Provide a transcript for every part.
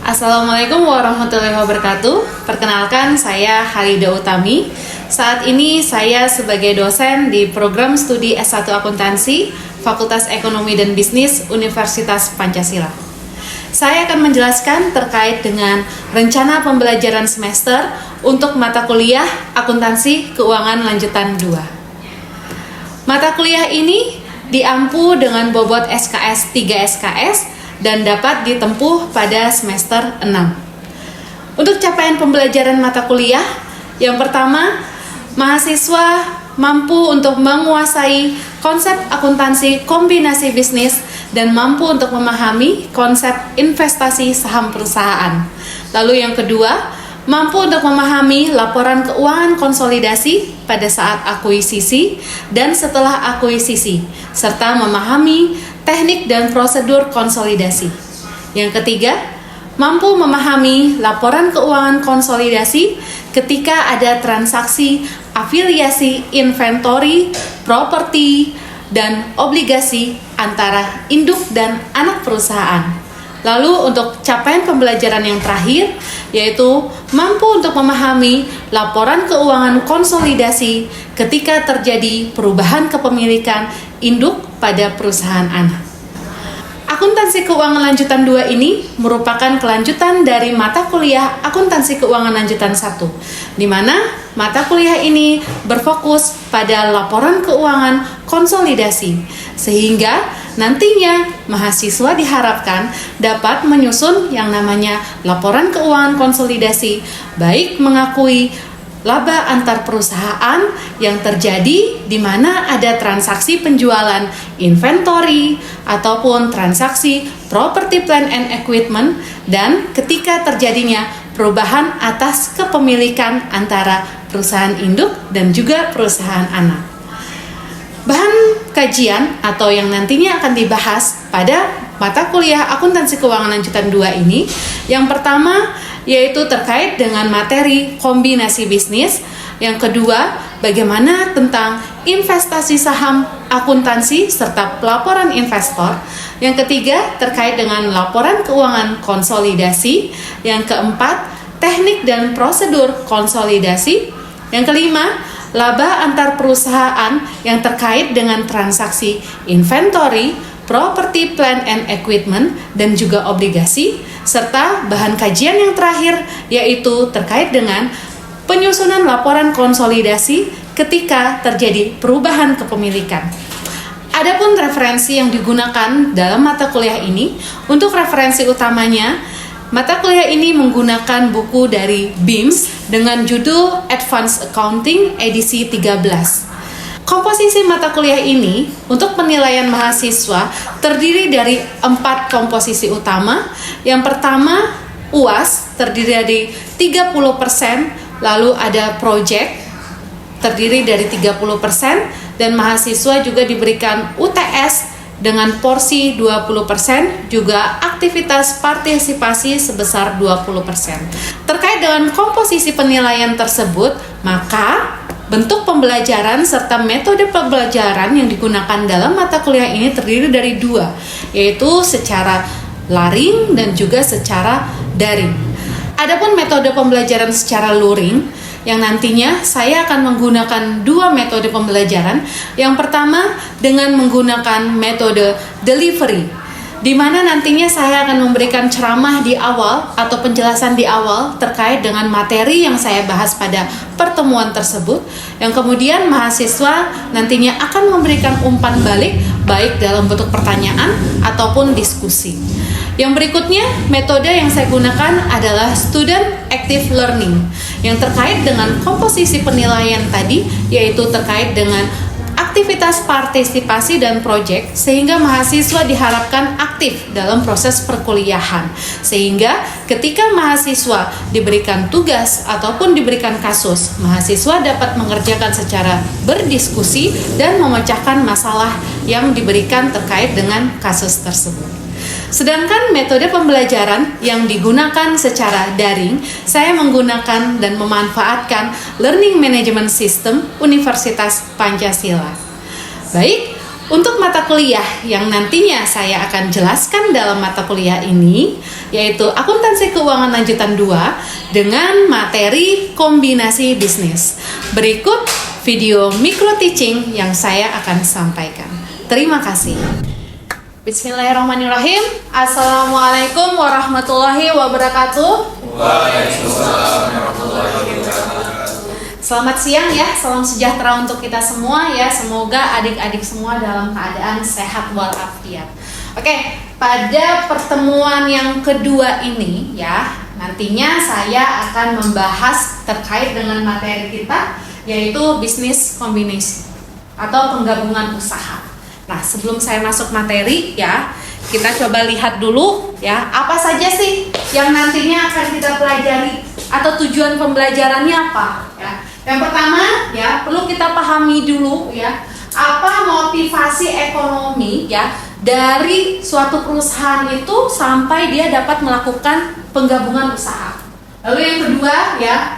Assalamualaikum warahmatullahi wabarakatuh. Perkenalkan, saya Halida Utami. Saat ini saya sebagai dosen di program studi S1 Akuntansi, Fakultas Ekonomi dan Bisnis, Universitas Pancasila. Saya akan menjelaskan terkait dengan rencana pembelajaran semester untuk mata kuliah Akuntansi Keuangan Lanjutan 2. Mata kuliah ini diampu dengan bobot SKS 3 SKS dan dapat ditempuh pada semester 6. Untuk capaian pembelajaran mata kuliah, yang pertama, mahasiswa mampu untuk menguasai konsep akuntansi kombinasi bisnis dan mampu untuk memahami konsep investasi saham perusahaan. Lalu yang kedua, mampu untuk memahami laporan keuangan konsolidasi pada saat akuisisi dan setelah akuisisi, serta memahami teknik dan prosedur konsolidasi. Yang ketiga, mampu memahami laporan keuangan konsolidasi ketika ada transaksi afiliasi inventory, properti, dan obligasi antara induk dan anak perusahaan. Lalu untuk capaian pembelajaran yang terakhir, yaitu mampu untuk memahami laporan keuangan konsolidasi ketika terjadi perubahan kepemilikan induk pada perusahaan anak. Akuntansi Keuangan Lanjutan 2 ini merupakan kelanjutan dari mata kuliah Akuntansi Keuangan Lanjutan 1, di mana mata kuliah ini berfokus pada laporan keuangan konsolidasi, sehingga nantinya mahasiswa diharapkan dapat menyusun yang namanya laporan keuangan konsolidasi, baik mengakui laba antar perusahaan yang terjadi di mana ada transaksi penjualan inventory ataupun transaksi property plant and equipment, dan ketika terjadinya perubahan atas kepemilikan antara perusahaan induk dan juga perusahaan anak. Bahan kajian atau yang nantinya akan dibahas pada mata kuliah Akuntansi Keuangan Lanjutan 2 ini, yang pertama yaitu terkait dengan materi kombinasi bisnis. Yang kedua, bagaimana tentang investasi saham akuntansi serta pelaporan investor. Yang ketiga, terkait dengan laporan keuangan konsolidasi. Yang keempat, teknik dan prosedur konsolidasi. Yang kelima, laba antar perusahaan yang terkait dengan transaksi inventory, property plant and equipment, dan juga obligasi, serta bahan kajian yang terakhir yaitu terkait dengan penyusunan laporan konsolidasi ketika terjadi perubahan kepemilikan. Adapun referensi yang digunakan dalam mata kuliah ini, untuk referensi utamanya, mata kuliah ini menggunakan buku dari BIMS dengan judul Advanced Accounting edisi 13. Komposisi mata kuliah ini untuk penilaian mahasiswa terdiri dari 4 komposisi utama. Yang pertama, UAS terdiri dari 30%, lalu ada project terdiri dari 30%, dan mahasiswa juga diberikan UTS dengan porsi 20%, juga aktivitas partisipasi sebesar 20%. Terkait dengan komposisi penilaian tersebut, maka bentuk pembelajaran serta metode pembelajaran yang digunakan dalam mata kuliah ini terdiri dari 2, yaitu secara luring dan juga secara daring. Adapun metode pembelajaran secara luring, yang nantinya saya akan menggunakan 2 metode pembelajaran. Yang pertama dengan menggunakan metode delivery, di mana nantinya saya akan memberikan ceramah di awal atau penjelasan di awal terkait dengan materi yang saya bahas pada pertemuan tersebut, yang kemudian mahasiswa nantinya akan memberikan umpan balik baik dalam bentuk pertanyaan ataupun diskusi. Yang berikutnya, metode yang saya gunakan adalah student active learning, yang terkait dengan komposisi penilaian tadi, yaitu terkait dengan aktivitas partisipasi dan proyek, sehingga mahasiswa diharapkan aktif dalam proses perkuliahan, sehingga ketika mahasiswa diberikan tugas ataupun diberikan kasus, mahasiswa dapat mengerjakan secara berdiskusi dan memecahkan masalah yang diberikan terkait dengan kasus tersebut. Sedangkan metode pembelajaran yang digunakan secara daring, saya menggunakan dan memanfaatkan Learning Management System Universitas Pancasila. Baik, Untuk mata kuliah yang nantinya saya akan jelaskan dalam mata kuliah ini, yaitu Akuntansi Keuangan Lanjutan 2 dengan materi kombinasi bisnis. Berikut video micro teaching yang saya akan sampaikan. Terima kasih. Bismillahirrahmanirrahim. Assalamualaikum warahmatullahi wabarakatuh. Waalaikumsalam warahmatullahi wabarakatuh. Selamat siang ya, salam sejahtera untuk kita semua ya. Semoga adik-adik semua dalam keadaan sehat walafiat. Oke, pada pertemuan yang kedua ini ya, nantinya saya akan membahas terkait dengan materi kita, yaitu bisnis kombinasi atau penggabungan usaha. Nah, sebelum saya masuk materi ya, kita coba lihat dulu ya, apa saja sih yang nantinya akan kita pelajari atau tujuan pembelajarannya apa ya. Yang pertama ya, perlu kita pahami dulu ya, apa motivasi ekonomi ya dari suatu perusahaan itu sampai dia dapat melakukan penggabungan usaha. Lalu yang kedua ya,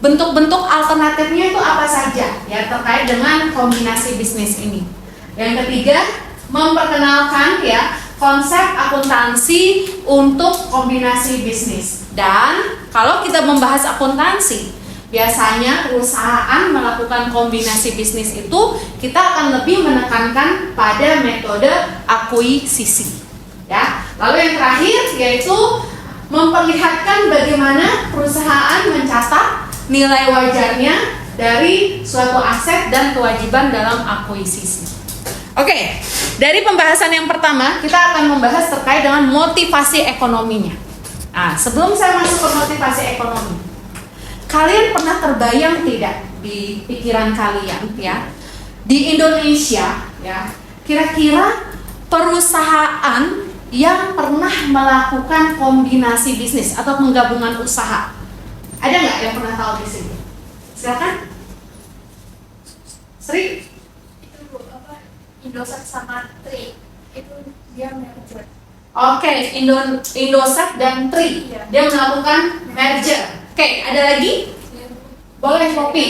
bentuk-bentuk alternatifnya itu apa saja ya terkait dengan kombinasi bisnis ini. Yang ketiga, memperkenalkan ya konsep akuntansi untuk kombinasi bisnis. Dan kalau kita membahas akuntansi, biasanya perusahaan melakukan kombinasi bisnis itu kita akan lebih menekankan pada metode akuisisi ya. Lalu yang terakhir yaitu memperlihatkan bagaimana perusahaan mencatat nilai wajarnya dari suatu aset dan kewajiban dalam akuisisi. Oke, dari pembahasan yang pertama kita akan membahas terkait dengan motivasi ekonominya. Nah, sebelum saya masuk ke motivasi ekonomi, kalian pernah terbayang tidak di pikiran kalian ya, di Indonesia ya, kira-kira perusahaan yang pernah melakukan kombinasi bisnis atau penggabungan usaha, ada nggak yang pernah tahu di sini? Silakan. Sri? Itu apa? Indosat sama Tri itu dia merger. Oke, Indosat dan Tri Iya. dia melakukan merger. Oke, ada lagi? Boleh kopi.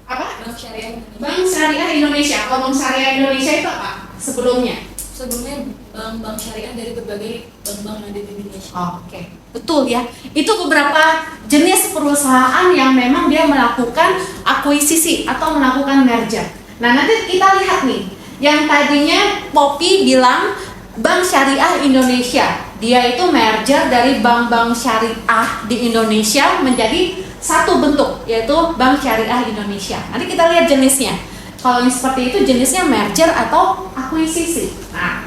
Apa? Bank Syariah Indonesia. Bank Syariah Indonesia. Kalau Bank Syariah Indonesia itu apa? Sebelumnya. Sebelumnya bank syariah dari berbagai bank-bank yang ada di Indonesia. Oke, betul ya. Itu beberapa jenis perusahaan yang memang dia melakukan akuisisi atau melakukan merger. Nah, nanti kita lihat nih. Yang tadinya Poppy bilang Bank Syariah Indonesia, dia itu merger dari bank-bank syariah di Indonesia menjadi satu bentuk, yaitu Bank Syariah Indonesia. Nanti kita lihat jenisnya. Kalau yang seperti itu jenisnya merger atau akuisisi. Nah,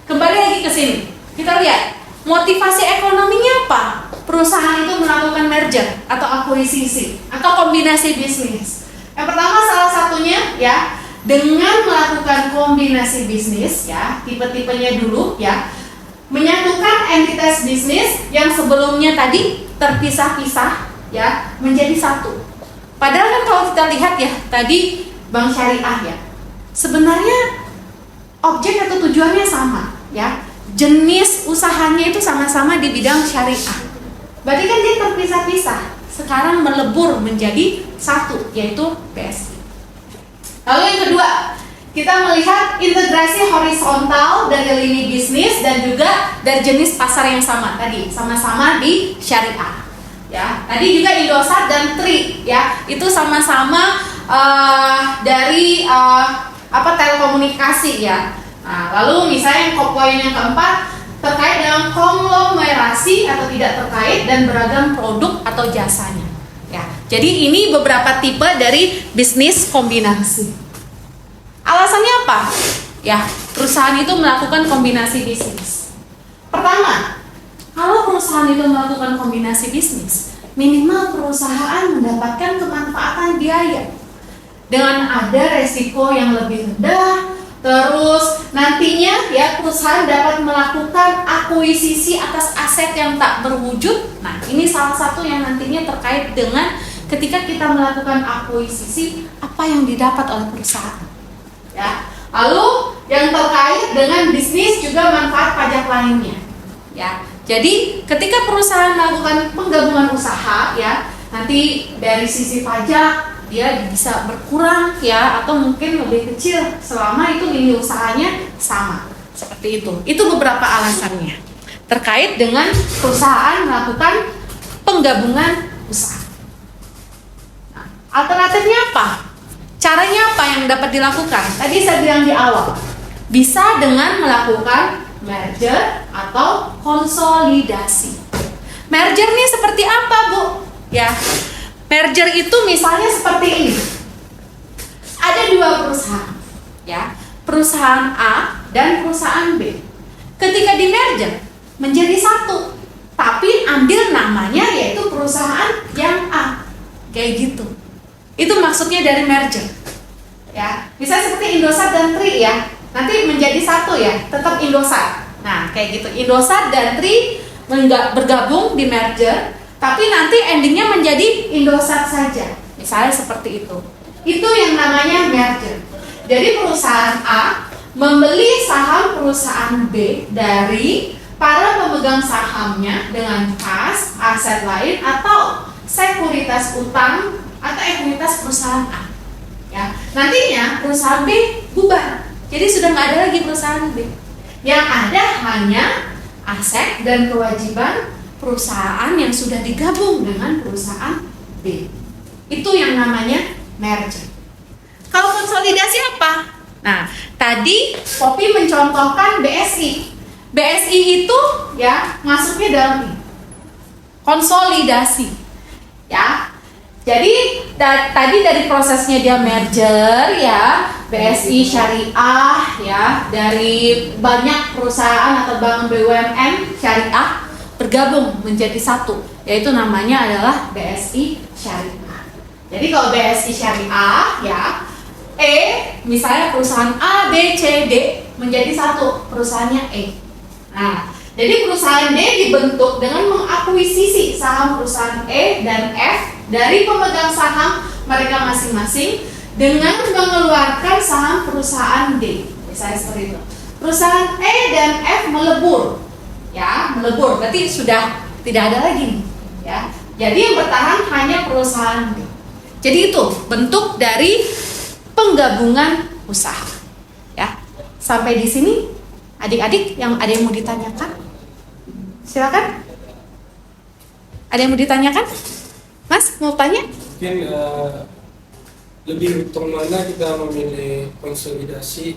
kembali lagi ke sini. Kita lihat motivasi ekonominya apa? Perusahaan itu melakukan merger atau akuisisi atau kombinasi bisnis. Yang pertama salah satunya ya, dengan melakukan kombinasi bisnis ya, tipe-tipenya dulu ya, menyatukan entitas bisnis yang sebelumnya tadi terpisah-pisah ya menjadi satu. Padahal kan kalau kita lihat ya tadi Bank Syariah ya, sebenarnya objek atau tujuannya sama ya, jenis usahanya itu sama-sama di bidang syariah. Berarti kan dia terpisah-pisah, sekarang melebur menjadi satu, yaitu BSI. Lalu yang kedua, kita melihat integrasi horizontal dari lini bisnis dan juga dari jenis pasar yang sama tadi, sama-sama di syariah. Ya, tadi juga Indosat dan Tri ya, itu sama-sama dari telekomunikasi ya. Nah, lalu misalnya poin yang keempat terkait dengan konglomerasi atau tidak terkait dan beragam produk atau jasanya. Ya, jadi ini beberapa tipe dari bisnis kombinasi. Alasannya apa? Ya, perusahaan itu melakukan kombinasi bisnis. Pertama, kalau perusahaan itu melakukan kombinasi bisnis, minimal perusahaan mendapatkan kemanfaatan biaya dengan ada resiko yang lebih rendah. Terus nantinya ya perusahaan dapat melakukan akuisisi atas aset yang tak berwujud. Nah, ini salah satu yang nantinya terkait dengan ketika kita melakukan akuisisi, apa yang didapat oleh perusahaan. Ya. Lalu yang terkait dengan bisnis juga manfaat pajak lainnya. Ya. Jadi ketika perusahaan melakukan penggabungan usaha ya, nanti dari sisi pajak dia bisa berkurang ya, atau mungkin lebih kecil selama itu lini usahanya sama. Seperti itu. Itu beberapa alasannya terkait dengan perusahaan melakukan penggabungan usaha. Nah, alternatifnya apa? Caranya apa yang dapat dilakukan? Tadi saya bilang di awal, bisa dengan melakukan merger atau konsolidasi. Merger nih seperti apa, Bu? Ya, merger itu misalnya seperti ini. Ada dua perusahaan, ya, perusahaan A dan perusahaan B. Ketika di merger menjadi satu, tapi ambil namanya yaitu perusahaan yang A, kayak gitu. Itu maksudnya dari merger. Ya, misalnya seperti Indosat dan Tri ya, nanti menjadi satu ya, tetap Indosat. Nah, kayak gitu. Indosat dan Tri bergabung di merger, tapi nanti endingnya menjadi Indosat saja. Misalnya seperti itu. Itu yang namanya merger. Jadi perusahaan A membeli saham perusahaan B dari para pemegang sahamnya dengan kas, aset lain, atau sekuritas utang atau ekuitas perusahaan A. Ya, nantinya perusahaan B bubar. Jadi sudah nggak ada lagi perusahaan B. Yang ada hanya aset dan kewajiban perusahaan yang sudah digabung dengan perusahaan B. Itu yang namanya merger. Kalau konsolidasi apa? Nah, tadi Poppy mencontohkan BSI. BSI itu ya masuknya dalam ini. Konsolidasi. Ya. Jadi tadi dari prosesnya dia merger ya, BSI Syariah ya, dari banyak perusahaan atau bank BUMN syariah bergabung menjadi satu, yaitu namanya adalah BSI Syariah. Jadi kalau BSI Syariah ya, misalnya perusahaan A, B, C, D menjadi satu, perusahaannya E. Nah, jadi perusahaan D dibentuk dengan mengakuisisi saham perusahaan E dan F dari pemegang saham mereka masing-masing dengan mengeluarkan saham perusahaan D. Misalnya seperti itu. Perusahaan E dan F melebur. Ya, melebur. Berarti sudah tidak ada lagi nih, ya. Jadi yang bertahan hanya perusahaan D. Jadi itu bentuk dari penggabungan usaha. Ya. Sampai di sini adik-adik yang ada yang mau ditanyakan? Silakan. Ada yang mau ditanyakan? Mas, mau tanya? Mungkin lebih untung mana kita memilih konsolidasi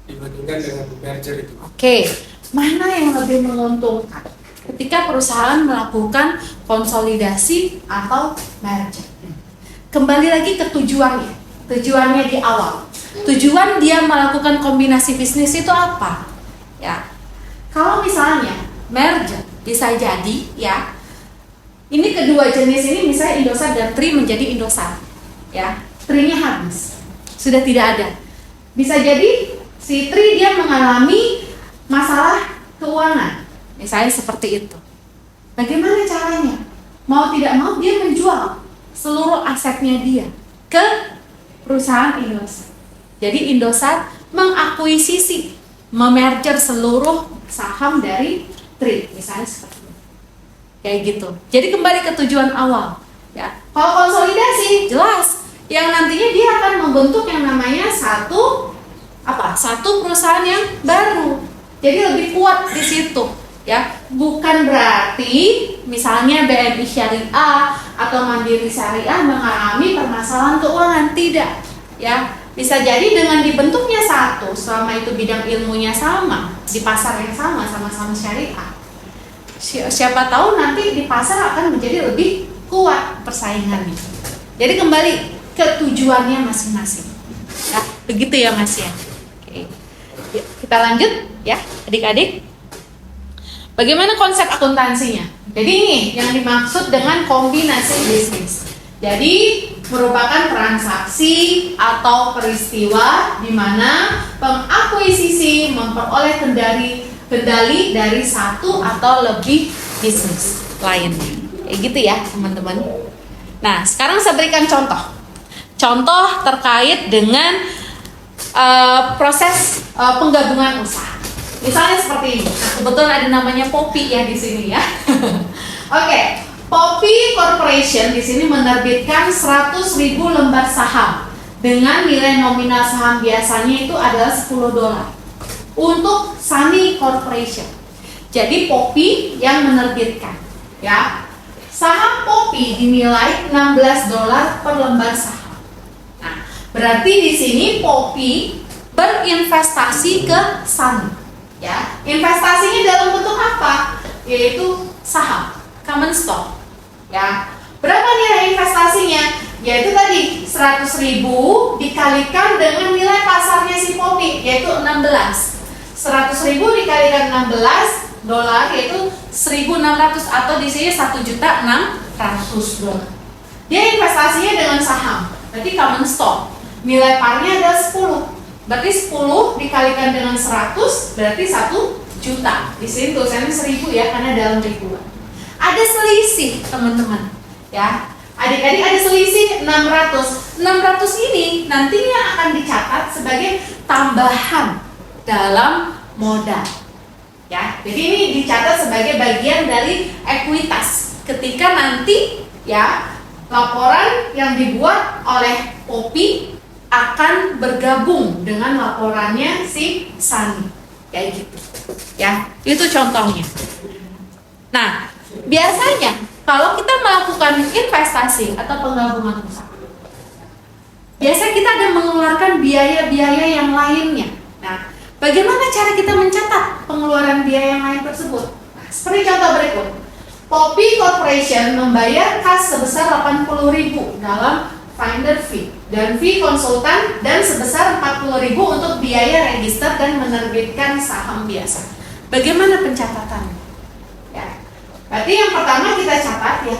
dibandingkan dengan merger itu? Oke, mana yang lebih menguntungkan ketika perusahaan melakukan konsolidasi atau merger? Kembali lagi ke tujuannya. Tujuannya di awal. Tujuan dia melakukan kombinasi bisnis itu apa? Ya. Kalau misalnya merger bisa jadi ya, ini kedua jenis ini misalnya Indosat dan Tri menjadi Indosat, ya, Tri-nya habis, sudah tidak ada. Bisa jadi si Tri dia mengalami masalah keuangan, misalnya seperti itu. Bagaimana caranya? Mau tidak mau dia menjual seluruh asetnya dia ke perusahaan Indosat. Jadi Indosat mengakuisisi, memerger seluruh saham dari Tri, misalnya seperti itu. Kayak gitu. Jadi kembali ke tujuan awal. Ya. Kalau konsolidasi jelas, yang nantinya dia akan membentuk yang namanya satu perusahaan yang baru. Jadi lebih kuat di situ. Ya, bukan berarti misalnya BNI Syariah atau Mandiri Syariah mengalami permasalahan keuangan, tidak. Ya, bisa jadi dengan dibentuknya satu, selama itu bidang ilmunya sama, di pasar yang sama, sama-sama syariah. Siapa tahu nanti di pasar akan menjadi lebih kuat persaingannya. Jadi kembali ke tujuannya masing-masing. Ya, begitu ya Mas ya. Oke. Kita lanjut ya, adik-adik. Bagaimana konsep akuntansinya? Jadi ini yang dimaksud dengan kombinasi bisnis. Jadi merupakan transaksi atau peristiwa di mana pengakuisisi memperoleh kendali dari satu atau lebih bisnis lainnya. Kayak gitu ya teman-teman. Nah, sekarang saya berikan contoh. Contoh terkait dengan proses penggabungan usaha. Misalnya seperti ini. Nah, kebetulan ada namanya Poppy ya di sini ya. Oke, Poppy Corporation di sini menerbitkan 100.000 lembar saham dengan nilai nominal saham biasanya itu adalah $10 untuk Sunny Corporation. Jadi Poppy yang menerbitkan, ya. Saham Poppy dinilai $16 per lembar saham. Nah, berarti di sini Poppy berinvestasi ke Sunny, ya. Investasinya dalam bentuk apa? Yaitu saham, common stock, ya. Berapa nilai investasinya? Yaitu tadi 100.000 dikalikan dengan nilai pasarnya si Poppy, yaitu 16. 100.000 dikalikan $16 yaitu 1.600 atau di sini $1.600.000. Dia investasinya dengan saham, berarti common stock. Nilai parnya adalah 10. Berarti 10 dikalikan dengan 100 berarti 1 juta. Di sini tulisannya 1.000 ya, karena dalam ribuan. Ada selisih, teman-teman. Ya. Adik-adik ada selisih 600. 600 ini nantinya akan dicatat sebagai tambahan dalam modal. Ya, jadi ini dicatat sebagai bagian dari ekuitas. Ketika nanti ya laporan yang dibuat oleh Poppy akan bergabung dengan laporannya si Sunny. Kayak gitu. Ya, itu contohnya. Nah, biasanya kalau kita melakukan investasi atau penggabungan usaha, biasanya kita ada mengeluarkan biaya-biaya yang lainnya. Nah, bagaimana cara kita mencatat pengeluaran biaya yang lain tersebut? Nah, seperti contoh berikut. Poppy Corporation membayar kas sebesar 80.000 dalam finder fee dan fee konsultan dan sebesar 40.000 untuk biaya register dan menerbitkan saham biasa. Bagaimana pencatatannya? Ya. Berarti yang pertama kita catat ya.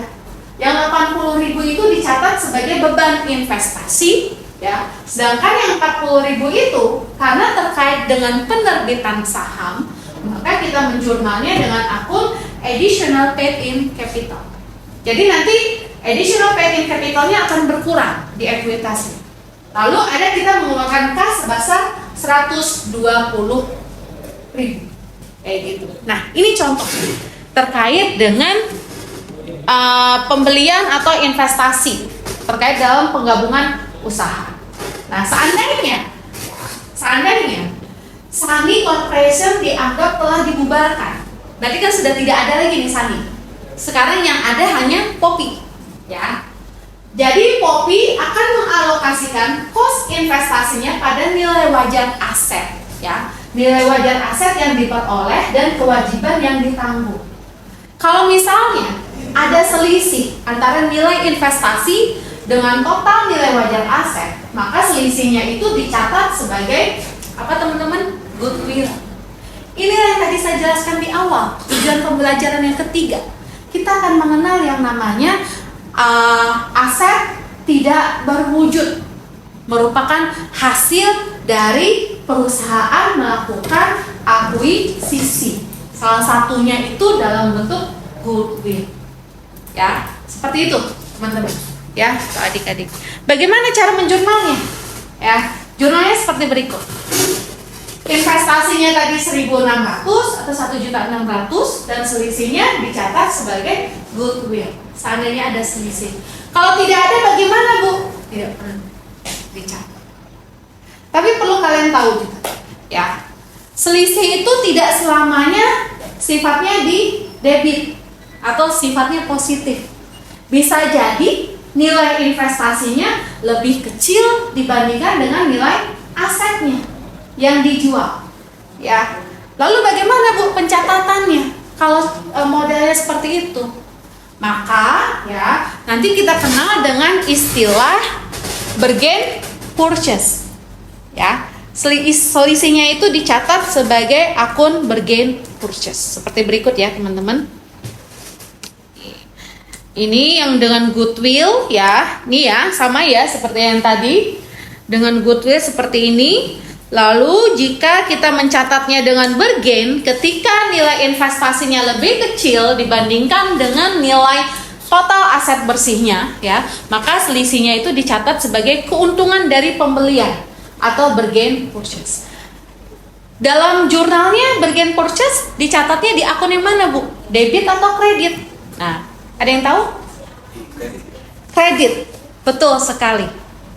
Yang 80.000 itu dicatat sebagai beban investasi. Ya, sedangkan yang 40.000 itu karena terkait dengan penerbitan saham, maka kita menjurnalnya dengan akun additional paid in capital. Jadi nanti additional paid in capitalnya akan berkurang di ekuitasnya. Lalu ada kita mengeluarkan kas sebesar 120.000, kayak gitu. Nah, ini contoh terkait dengan pembelian atau investasi terkait dalam penggabungan usaha. Nah, seandainya Sunny Corporation dianggap telah dibubarkan, berarti kan sudah tidak ada lagi nih Sunny. Sekarang yang ada hanya Poppy, ya. Jadi Poppy akan mengalokasikan kos investasinya pada nilai wajar aset, ya. Nilai wajar aset yang diperoleh dan kewajiban yang ditanggung. Kalau misalnya ada selisih antara nilai investasi dengan total nilai wajar aset, maka selisihnya itu dicatat sebagai apa teman-teman? Goodwill. Inilah yang tadi saya jelaskan di awal, tujuan pembelajaran yang ketiga. Kita akan mengenal yang namanya aset tidak berwujud, merupakan hasil dari perusahaan melakukan akuisisi. Salah satunya itu dalam bentuk goodwill. Ya, seperti itu, teman-teman. Ya, adik-adik. Bagaimana cara menjurnalnya? Ya, jurnalnya seperti berikut. Investasinya tadi 1.600 atau 1.600.000 dan selisihnya dicatat sebagai goodwill. Seandainya ada selisih. Kalau tidak ada bagaimana, Bu? Tidak perlu dicatat. Tapi perlu kalian tahu juga, ya. Selisih itu tidak selamanya sifatnya di debit atau sifatnya positif. Bisa jadi nilai investasinya lebih kecil dibandingkan dengan nilai asetnya yang dijual, ya. Lalu bagaimana Bu pencatatannya kalau modelnya seperti itu? Maka ya nanti kita kenal dengan istilah bargain purchase, ya. Selisihnya itu dicatat sebagai akun bargain purchase seperti berikut ya teman-teman. Ini yang dengan goodwill ya, ini ya sama ya seperti yang tadi dengan goodwill seperti ini. Lalu jika kita mencatatnya dengan bargain, ketika nilai investasinya lebih kecil dibandingkan dengan nilai total aset bersihnya, ya, maka selisihnya itu dicatat sebagai keuntungan dari pembelian atau bargain purchase. Dalam jurnalnya bargain purchase dicatatnya di akun yang mana Bu? Debit atau kredit? Nah, Ada yang tahu? Kredit. Betul sekali.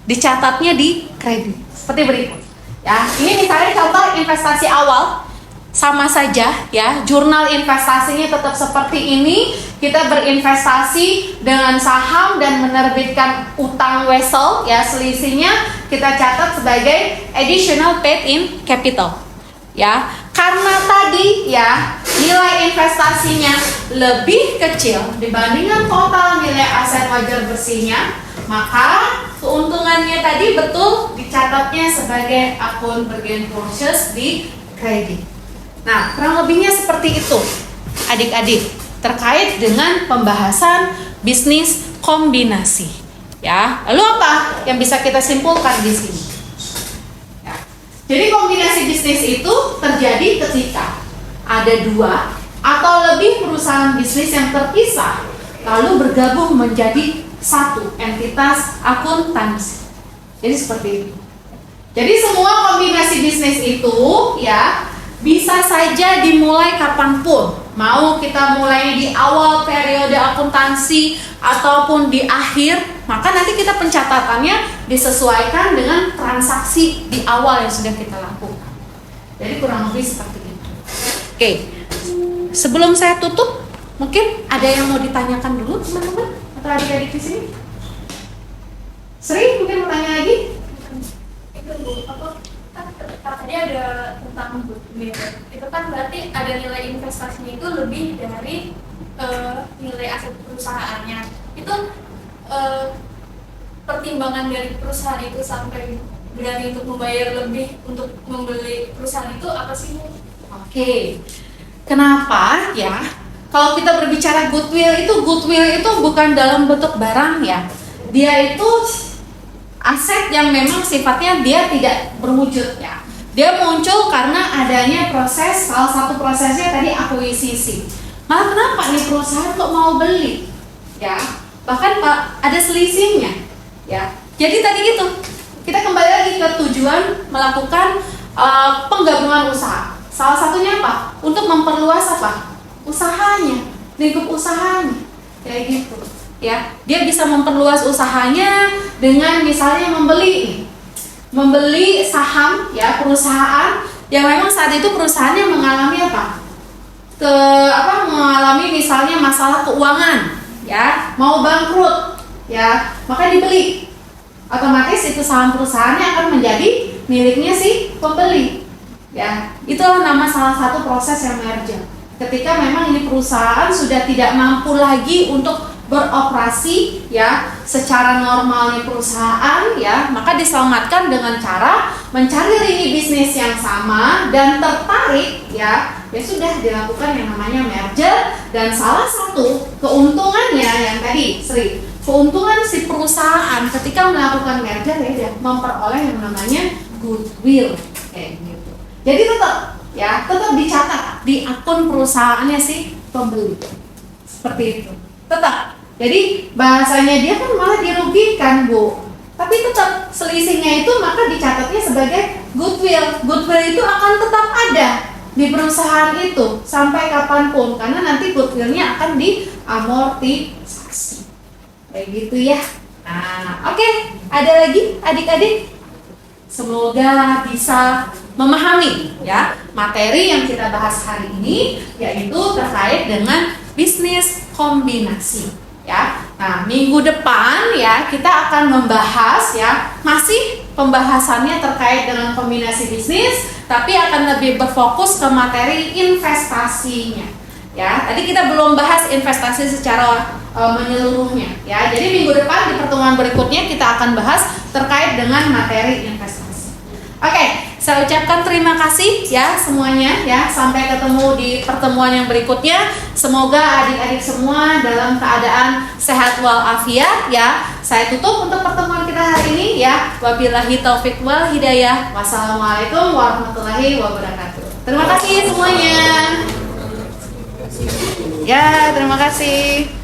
Dicatatnya di kredit. Seperti berikut. Ya, ini misalnya contoh investasi awal. Sama saja ya, jurnal investasinya tetap seperti ini. Kita berinvestasi dengan saham dan menerbitkan utang wesel ya, selisihnya kita catat sebagai additional paid in capital. Ya, karena tadi ya nilai investasinya lebih kecil dibandingkan total nilai aset wajar bersihnya, maka keuntungannya tadi betul dicatatnya sebagai akun bergen proses di kredit. Nah, kurang lebihnya seperti itu, adik-adik, terkait dengan pembahasan bisnis kombinasi. Ya, lalu apa yang bisa kita simpulkan di sini? Ya. Jadi kombinasi bisnis itu terjadi ketika ada dua atau lebih perusahaan bisnis yang terpisah, lalu bergabung menjadi satu entitas akuntansi. Jadi seperti itu. Jadi semua kombinasi bisnis itu ya bisa saja dimulai kapanpun. Mau kita mulai di awal periode akuntansi ataupun di akhir, maka nanti kita pencatatannya disesuaikan dengan transaksi di awal yang sudah kita lakukan. Jadi kurang lebih seperti itu. Oke, sebelum saya tutup, mungkin ada yang mau ditanyakan dulu teman-teman atau adik-adik di sini? Sri mungkin mau tanya lagi? Itu Bu, apa? Tadi ada tentang goodwill, itu kan berarti ada nilai investasinya itu lebih dari nilai aset perusahaannya. Itu pertimbangan dari perusahaan itu sampai berani untuk membayar lebih untuk membeli perusahaan itu apa sih? Oke, kenapa ya? Kalau kita berbicara goodwill itu bukan dalam bentuk barang ya. Dia itu aset yang memang sifatnya dia tidak berwujud ya. Dia muncul karena adanya proses, salah satu prosesnya tadi akuisisi. Malah kenapa nih perusahaan kok mau beli? Ya, bahkan ada selisihnya. Ya, jadi tadi gitu. Kita kembali lagi ke tujuan melakukan penggabungan usaha. Salah satunya apa? Untuk memperluas apa? Usahanya, lingkup usahanya, kayak gitu. Ya, dia bisa memperluas usahanya dengan misalnya membeli saham ya perusahaan yang memang saat itu perusahaannya mengalami mengalami misalnya masalah keuangan ya, mau bangkrut ya, maka dibeli. Otomatis itu saham perusahaannya akan menjadi miliknya si pembeli. Ya, itulah nama salah satu proses yang merger. Ketika memang ini perusahaan sudah tidak mampu lagi untuk beroperasi ya secara normalnya perusahaan ya, maka diselamatkan dengan cara mencari lini bisnis yang sama dan tertarik ya sudah dilakukan yang namanya merger. Dan salah satu keuntungannya yang tadi Sri, keuntungan si perusahaan ketika melakukan merger ya memperoleh yang namanya goodwill kayak gitu. Jadi tetap dicatat di akun perusahaannya si pembeli seperti itu, tetap. Jadi bahasanya dia kan malah dirugikan Bu, tapi tetap selisihnya itu maka dicatatnya sebagai goodwill. Goodwill itu akan tetap ada di perusahaan itu sampai kapanpun, karena nanti goodwillnya akan diamortisasi kayak gitu ya. Nah, oke. Ada lagi adik-adik? Semoga bisa memahami ya materi yang kita bahas hari ini, yaitu terkait dengan bisnis kombinasi. Ya, nah minggu depan ya kita akan membahas ya, masih pembahasannya terkait dengan kombinasi bisnis, tapi akan lebih berfokus ke materi investasinya. Ya, tadi kita belum bahas investasi secara menyeluruhnya. Ya, jadi minggu depan di pertemuan berikutnya kita akan bahas terkait dengan materi investasi. Oke, saya ucapkan terima kasih ya semuanya ya. Sampai ketemu di pertemuan yang berikutnya. Semoga adik-adik semua dalam keadaan sehat walafiat ya. Saya tutup untuk pertemuan kita hari ini ya. Wabillahi taufik wal hidayah. Wassalamualaikum warahmatullahi wabarakatuh. Terima kasih semuanya. Ya, terima kasih.